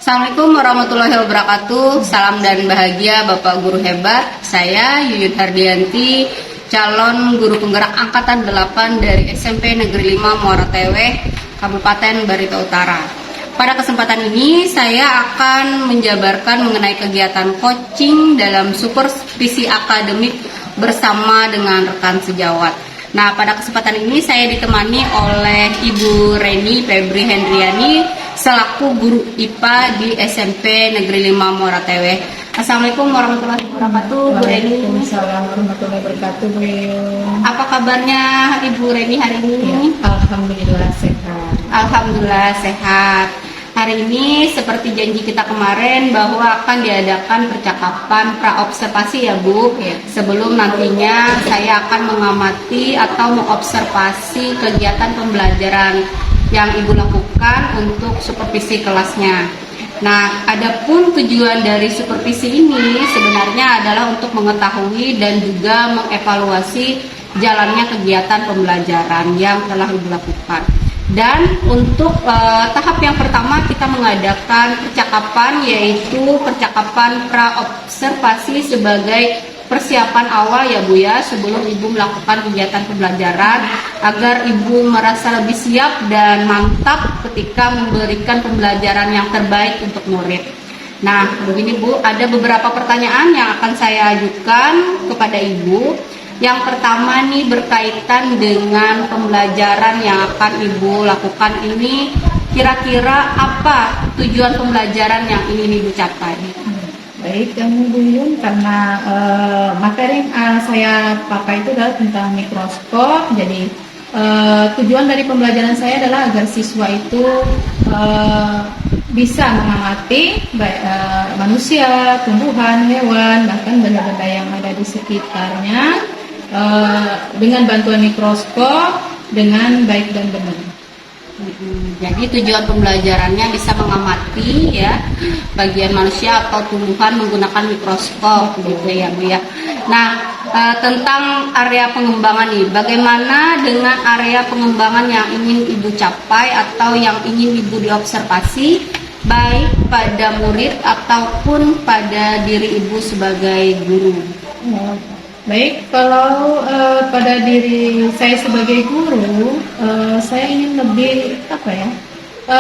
Assalamualaikum warahmatullahi wabarakatuh. Salam dan bahagia Bapak Guru hebat. Saya Yuyun Hardianti, calon guru penggerak angkatan 8 dari SMP Negeri 5 Muara Teweh, Kabupaten Barito Utara. Pada kesempatan ini saya akan menjabarkan mengenai kegiatan coaching dalam supervisi akademik bersama dengan rekan sejawat. Nah, pada kesempatan ini saya ditemani oleh Ibu Reni Febri Hendriani selaku guru IPA di SMP Negeri 5 Muara Teweh. Assalamualaikum warahmatullahi wabarakatuh, Bu Reni. Waalaikumsalam warahmatullahi wabarakatuh, Bu Yuyun. Apa kabarnya Ibu Reni hari ini? Ya, alhamdulillah sehat. Alhamdulillah sehat. Hari ini seperti janji kita kemarin bahwa akan diadakan percakapan praobservasi ya Bu. Ya. Sebelum nantinya saya akan mengamati atau mengobservasi kegiatan pembelajaran yang Ibu lakukan untuk supervisi kelasnya. Nah, adapun tujuan dari supervisi ini sebenarnya adalah untuk mengetahui dan juga mengevaluasi jalannya kegiatan pembelajaran yang telah Ibu lakukan. Dan untuk tahap yang pertama kita mengadakan percakapan, yaitu percakapan praobservasi sebagai persiapan awal ya Bu ya, sebelum Ibu melakukan kegiatan pembelajaran agar Ibu merasa lebih siap dan mantap ketika memberikan pembelajaran yang terbaik untuk murid. Nah, begini Bu, ada beberapa pertanyaan yang akan saya ajukan kepada Ibu. Yang pertama nih berkaitan dengan pembelajaran yang akan Ibu lakukan ini, kira-kira apa tujuan pembelajaran yang ingin Ibu capai? Baik, kamu Bu Yuyun, karena materi yang saya pakai itu adalah tentang mikroskop. Jadi tujuan dari pembelajaran saya adalah agar siswa itu bisa mengamati manusia, tumbuhan, hewan, bahkan benda-benda yang ada di sekitarnya dengan bantuan mikroskop dengan baik dan benar. Jadi tujuan pembelajarannya bisa mengamati ya bagian manusia atau tumbuhan menggunakan mikroskop gitu ya Bu ya. Nah, tentang area pengembangan nih, bagaimana dengan area pengembangan yang ingin Ibu capai atau yang ingin Ibu diobservasi baik pada murid ataupun pada diri Ibu sebagai guru? Baik, kalau pada diri saya sebagai guru, saya ingin lebih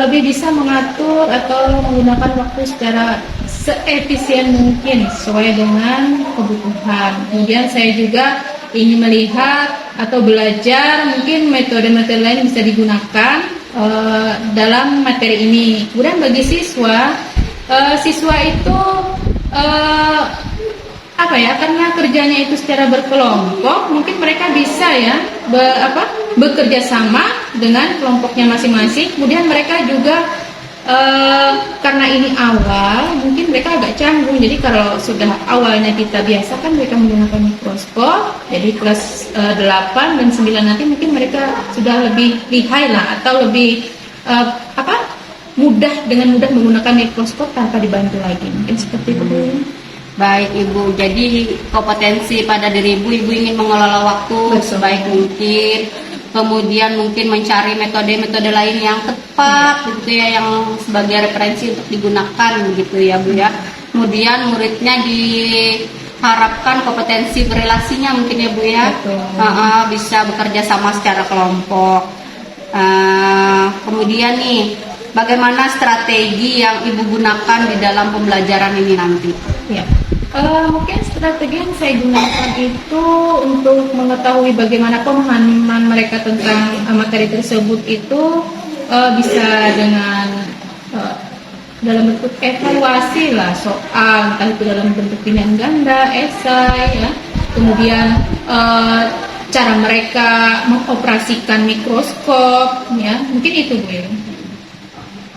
lebih bisa mengatur atau menggunakan waktu secara seefisien mungkin sesuai dengan kebutuhan. Kemudian saya juga ingin melihat atau belajar mungkin metode-metode lain bisa digunakan dalam materi ini. Kemudian bagi siswa, siswa itu karena kerjanya itu secara berkelompok, mungkin mereka bisa ya bekerja sama dengan kelompoknya masing-masing. Kemudian mereka juga karena ini awal, mungkin mereka agak canggung. Jadi kalau sudah awalnya kita biasakan mereka menggunakan mikroskop, jadi kelas 8 dan 9 nanti mungkin mereka sudah lebih lihai lah, atau lebih dengan mudah menggunakan mikroskop tanpa dibantu lagi. Mungkin seperti itu. Baik Ibu, jadi kompetensi pada diri Ibu ingin mengelola waktu sebaik mungkin, kemudian mungkin mencari metode-metode lain yang tepat gitu ya, yang sebagai referensi untuk digunakan gitu ya Bu ya. Kemudian muridnya diharapkan kompetensi berelasinya mungkin ya Bu ya, bisa bekerja sama secara kelompok. Kemudian nih, bagaimana strategi yang Ibu gunakan di dalam pembelajaran ini nanti? Ya. Mungkin strategi yang saya gunakan itu untuk mengetahui bagaimana pemahaman mereka tentang materi tersebut itu bisa dengan dalam bentuk evaluasi lah soal, entah itu dalam bentuk pilihan ganda, esai, ya. Kemudian cara mereka mengoperasikan mikroskop, ya, mungkin itu Bu.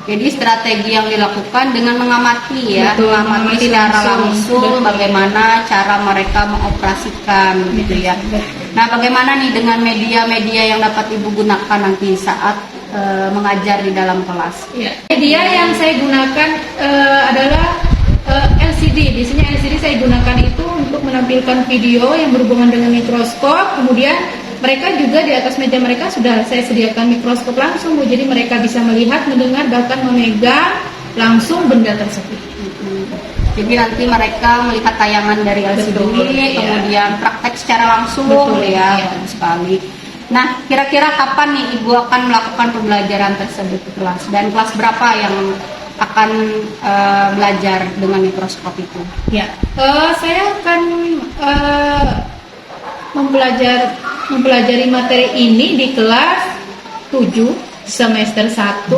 Jadi strategi yang dilakukan dengan mengamati ya, betul, mengamati secara langsung bagaimana cara mereka mengoperasikan gitu ya. Nah, bagaimana nih dengan media-media yang dapat Ibu gunakan nanti saat mengajar di dalam kelas? Ya. Media yang saya gunakan adalah LCD. Di sini LCD saya gunakan itu untuk menampilkan video yang berhubungan dengan mikroskop. Kemudian mereka juga di atas meja mereka sudah saya sediakan mikroskop langsung, jadi mereka bisa melihat, mendengar, bahkan memegang langsung benda tersebut. Jadi nanti mereka melihat tayangan dari LCD, Betul, iya. kemudian praktek secara langsung. Betul, ya, iya. bagus sekali. Nah, kira-kira kapan nih Ibu akan melakukan pembelajaran tersebut di kelas? Dan kelas berapa yang akan belajar dengan mikroskop itu? Ya, saya akan mempelajari materi ini di kelas 7 semester 1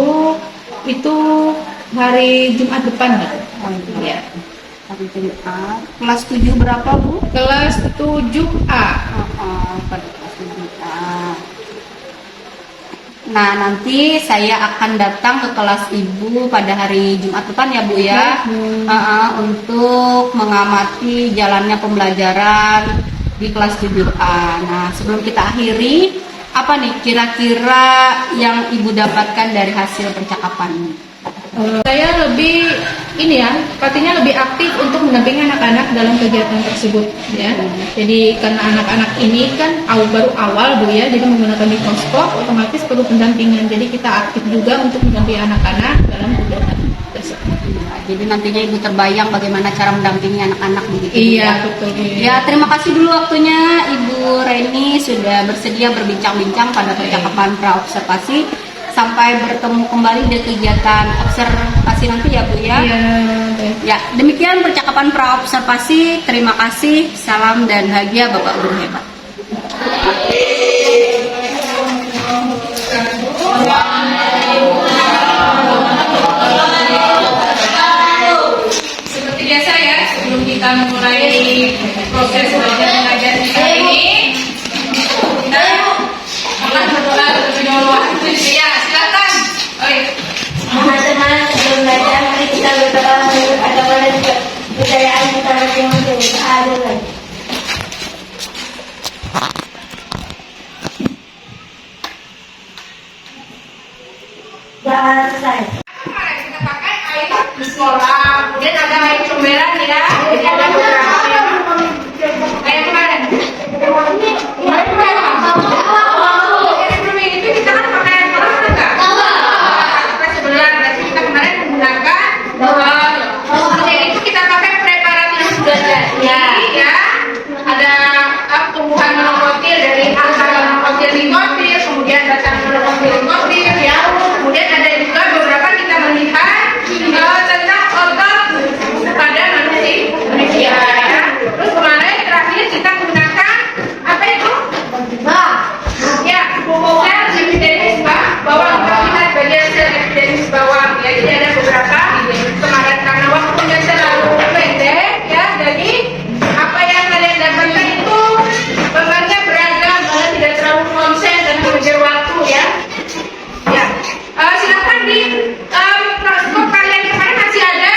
itu hari Jumat depan gitu. Ya. Hari Jumat. Kelas 7 berapa, Bu? Kelas 7A. Pada kelas 7A. Nah, nanti saya akan datang ke kelas Ibu pada hari Jumat depan ya, Bu ya. Untuk mengamati jalannya pembelajaran di kelas 7A. Nah, sebelum kita akhiri, apa nih kira-kira yang Ibu dapatkan dari hasil percakapan ini? Saya lebih pastinya lebih aktif untuk mendampingi anak-anak dalam kegiatan tersebut ya. Jadi karena anak-anak ini kan baru awal Bu ya, jadi menggunakan mikroskop otomatis perlu pendampingan. Jadi kita aktif juga untuk mendampingi anak-anak dalam kegiatan tersebut. Jadi nantinya Ibu terbayang bagaimana cara mendampingi anak-anak begitu. Iya, betul. Ya, terima kasih dulu waktunya Ibu Reni sudah bersedia berbincang-bincang pada percakapan praobservasi. Sampai bertemu kembali di kegiatan observasi nanti ya Bu ya. Iya, baik. Ya, demikian percakapan praobservasi. Terima kasih. Salam dan bahagia Bapak Guru hebat. Seperti biasa ya, sebelum kita memulai proses belajar mengajar kita ini, kita akan berdoa terlebih dahulu. Ya, silakan. Teman-teman, sebelum belajar, mari kita berdoa menurut agama dan kebudayaan kita masing-masing. Amin. Jangan selesai. Kita pakai air di sekolah, kemudian ada air comberan ya, jadi ada beberapa yang kayak kemarin. Sebelum itu kita kan pakai air kolam enggak? Kita sebelah, berarti kita kemarin menggunakan kemudian itu kita pakai preparat yang sudah jadi ya. Ada tumbuhan monokotil dari akar monokotil ligotil, kemudian batang monokotil ligotil ya. Kemudian ada juga beberapa kita melihat tentang otot pada manusia ya. Terus kemarin terakhir kita menggunakan apa itu? Ya, sel epidermis bawah. Kita lihat bagian sel epidermis bawah ya. Jadi ada beberapa kemarin karena waktunya terlalu pendek ya. Jadi apa yang kalian dapatkan itu gambarnya beragam, kalian tidak terlalu konsen dan mengejar waktu ya. Ya, silakan di mikroskop kalian kemarin masih ada.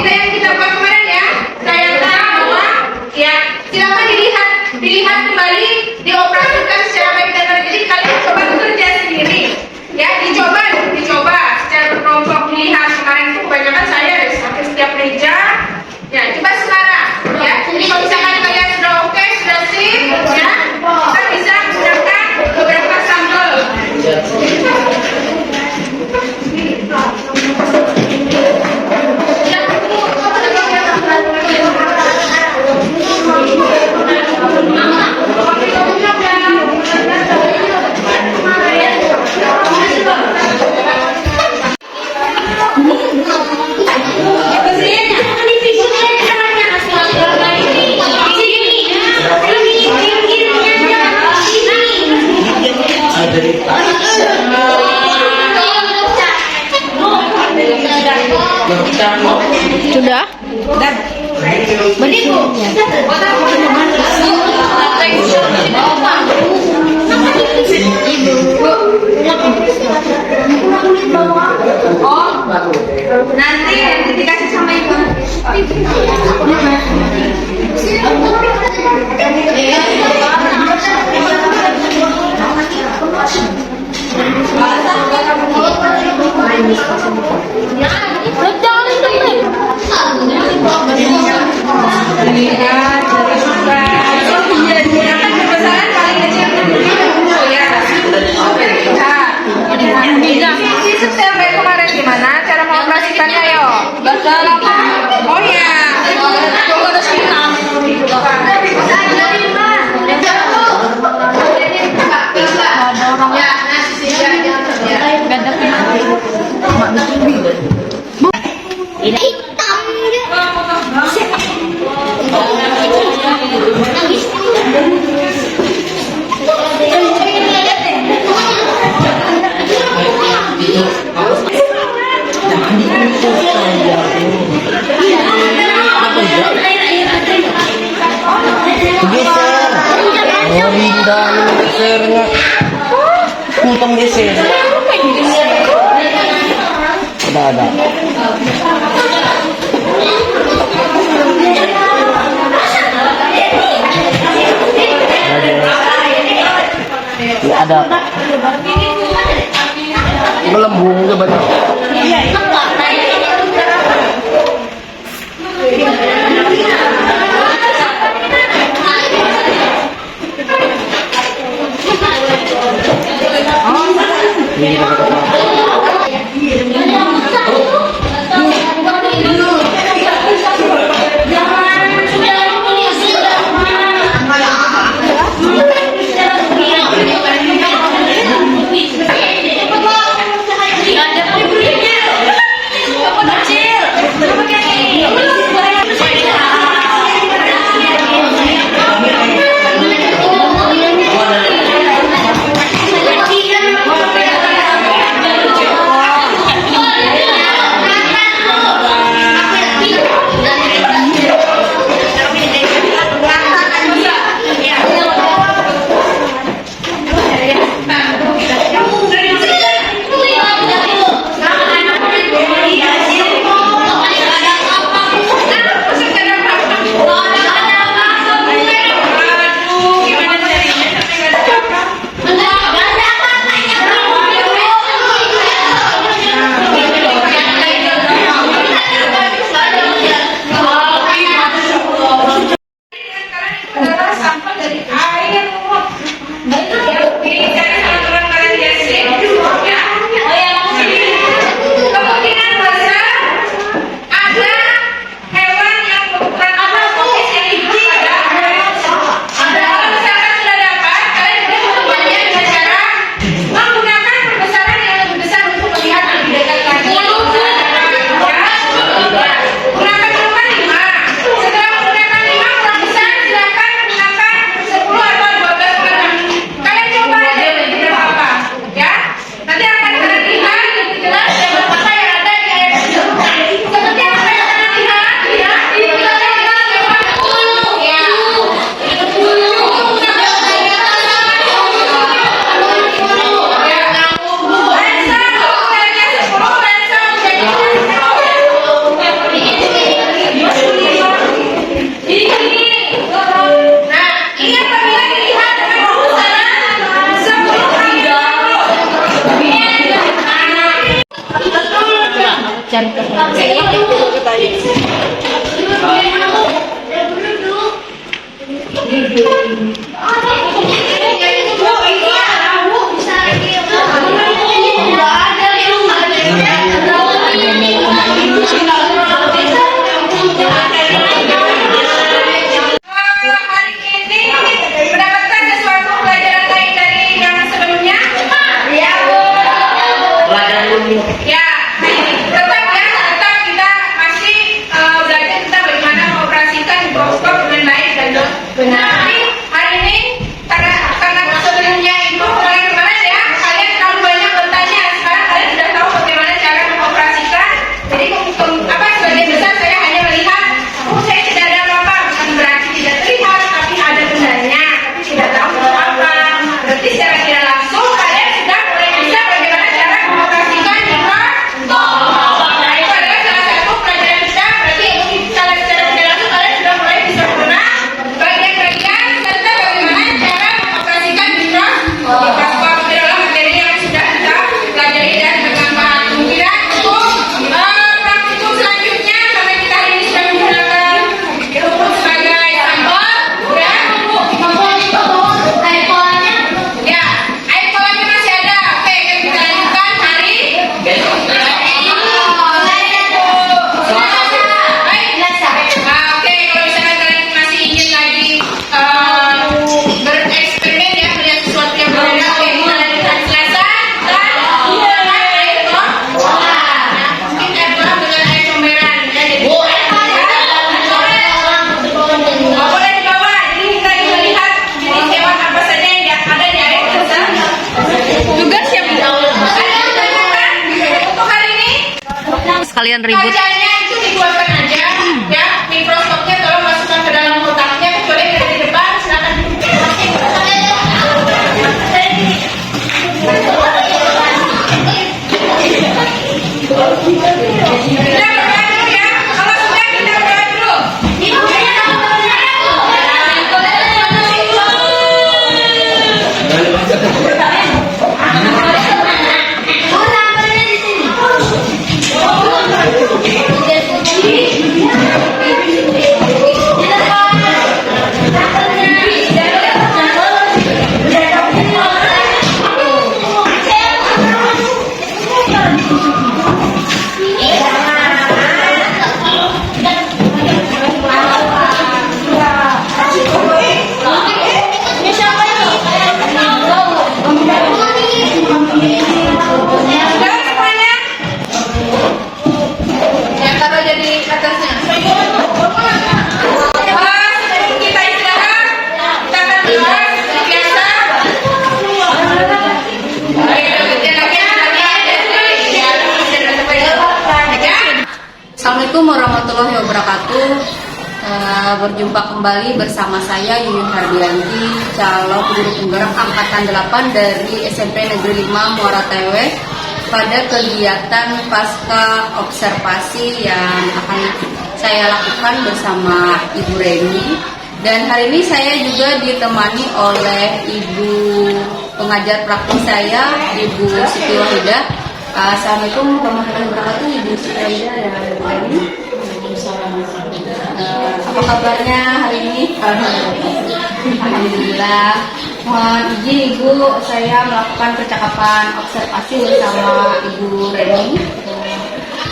Kita buat kemarin ya. Saya tahu bahwa ya silakan dilihat kembali, dioperasikan secara baik dan benar. Jadi kalian coba bekerja sendiri. Ya, dicoba secara berkelompok dilihat. Kemarin itu kebanyakan saya dari setiap meja. Ya, coba sekarang. Ya, jadi kalau misalkan kalian sudah oke, sudah sip, ya, kita bisa menggunakan beberapa sampel. Sudah? Nanti dikasih sama ibu. Setel kayak kemarin ya. Hitam Geser. Oh, Linda, geser nga. Putang geser. Ada. Ya, ada. Melembung ke badan. Ini kita selanjutnya sampai kita kalian ribut. Kacanya itu dikeluarkan aja, ya. Mikroskopnya tolong masukkan ke dalam kotaknya, kecuali yang ada di depan, silakan kita berdoa dulu ya. Kalau sudah kita berdoa dulu. Assalamualaikum warahmatullahi wabarakatuh. Berjumpa kembali bersama saya Yuyun Hardianti, calon guru penggerak angkatan 8 dari SMP Negeri 5 Muara Tewe, pada kegiatan pasca observasi yang akan saya lakukan bersama Ibu Reni. Dan hari ini saya juga ditemani oleh Ibu pengajar praktis saya, Ibu Siti Wahidah. Assalamualaikum warahmatullahi wabarakatuh, Ibu Siti Wahidah dan Ibu Reni. Apa kabarnya hari ini? Alhamdulillah. Mohon izin Ibu, saya melakukan percakapan observasi bersama Ibu Reni.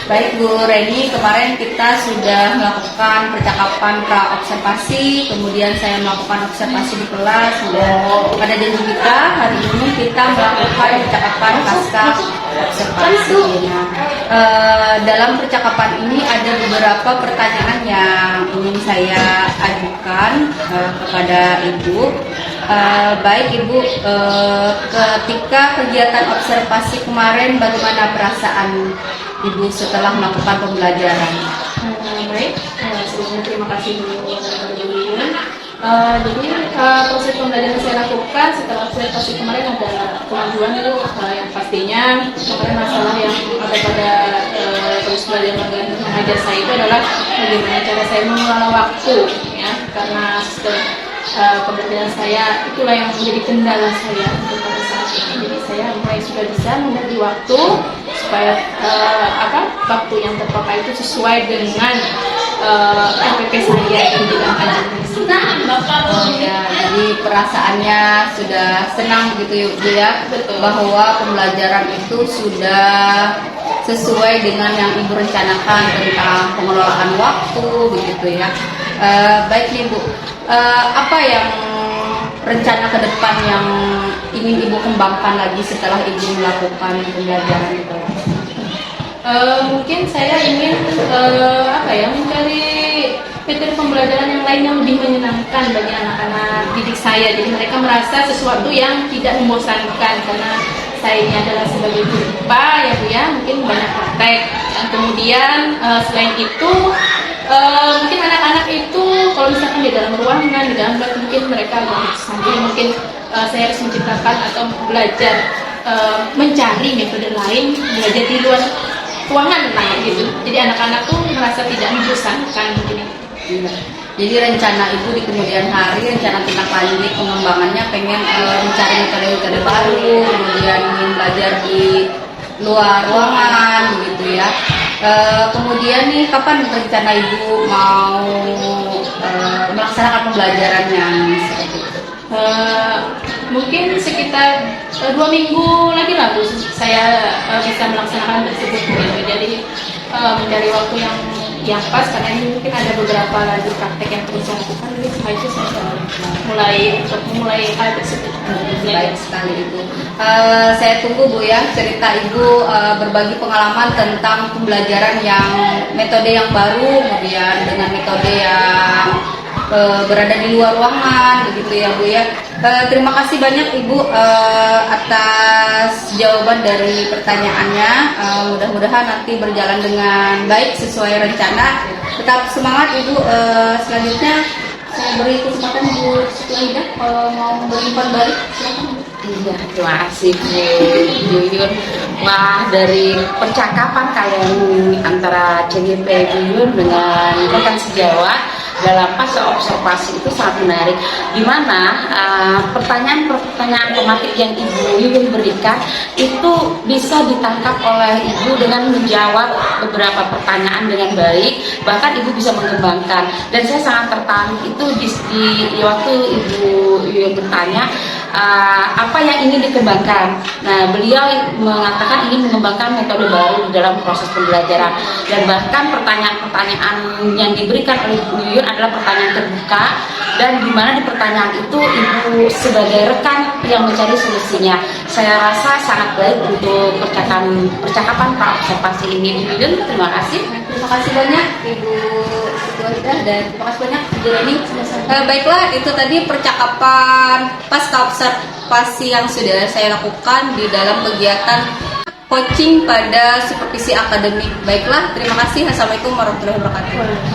Baik Bu Reni, kemarin kita sudah melakukan percakapan pra-observasi, kemudian saya melakukan observasi di kelas, dan pada janji kita hari ini kita melakukan percakapan pasca observasi. Dalam percakapan ini ada beberapa pertanyaan yang ingin saya ajukan kepada Ibu. Baik Ibu, ketika kegiatan observasi kemarin bagaimana perasaan Ibu setelah melakukan pembelajaran? Baik, sebelumnya terima kasih dulu jadi proses pembelajaran saya lakukan setelah observasi kemarin ada kemajuan Bu, yang pastinya kemarin masalah yang ada pada proses belajar mengajar saya itu adalah bagaimana cara saya mengelola waktu, ya, karena sistem pembelajaran saya itulah yang menjadi kendala saya untuk pada saat ini. Jadi saya mulai sudah bisa membagi waktu supaya waktu yang terpakai itu sesuai dengan RPP saya yang dilakukan. Ya, jadi perasaannya sudah senang gitu Bu ya, bahwa pembelajaran itu sudah sesuai dengan yang Ibu rencanakan tentang pengelolaan waktu begitu ya. Baik nih Bu, apa yang rencana ke depan yang ingin Ibu kembangkan lagi setelah Ibu melakukan pembelajaran itu? Mungkin saya ingin mencari metode pembelajaran yang lain yang lebih menyenangkan bagi anak-anak didik saya. Jadi mereka merasa sesuatu yang tidak membosankan, karena saya ini adalah sebagai guru IPA ya Bu ya, mungkin banyak praktek. Dan kemudian selain itu mungkin anak-anak itu kalau misalkan di dalam ruangan, di dalam kelas mungkin mereka agak bosan. Jadi mungkin saya harus menciptakan atau belajar mencari metode lain, belajar di luar ruangan gitu. Jadi anak-anak tuh merasa tidak membosankan begini. Iya. Jadi rencana Ibu di kemudian hari, rencana tindak lanjut pengembangannya pengen mencari metode-metode baru, kemudian ingin belajar di luar ruangan begitu ya. Kemudian nih kapan rencana Ibu mau melaksanakan pembelajarannya seperti itu? Mungkin sekitar 2 minggu lagi lah Bu, saya bisa melaksanakan tersebut gitu. Jadi mencari waktu yang pas, karena ini mungkin ada beberapa lagi praktek yang perlu saya lakukan. Jadi setelah itu saya mulai hal tersebut. Baik sekali Ibu. Saya tunggu Bu ya cerita Ibu berbagi pengalaman tentang pembelajaran yang metode yang baru, kemudian dengan metode yang berada di luar ruangan, begitu ya Bu ya. Terima kasih banyak Ibu atas jawaban dari pertanyaannya. Mudah-mudahan nanti berjalan dengan baik sesuai rencana. Tetap semangat Ibu. Selanjutnya saya beri kesempatan Bu Siti Aidah kalau mau berumpan balik, silakan Bu. Iya, terima kasih Bu Yuyun. Wah, dari percakapan kalian antara CGP Yuyun dengan rekan sejawat dalam fase observasi itu sangat menarik. Di mana pertanyaan-pertanyaan tematik yang Ibu Yuyun berikan itu bisa ditangkap oleh Ibu dengan menjawab beberapa pertanyaan dengan baik. Bahkan Ibu bisa mengembangkan. Dan saya sangat tertarik itu di waktu Ibu Yuyun bertanya apa yang ingin dikembangkan. Nah, beliau mengatakan ingin mengembangkan metode baru di dalam proses pembelajaran, dan bahkan pertanyaan-pertanyaan yang diberikan oleh Bu Yuyun adalah pertanyaan terbuka, dan di mana di pertanyaan itu Ibu sebagai rekan yang mencari solusinya. Saya rasa sangat baik untuk percakapan praobservasi ini. Bu Yuyun, terima kasih. Terima kasih banyak Ibu Siti Aidah dan terima kasih banyak Bu Jeremy. Baiklah, itu tadi percakapan pasca observasi yang sudah saya lakukan di dalam kegiatan coaching pada supervisi akademik. Baiklah, terima kasih. Assalamualaikum warahmatullahi wabarakatuh.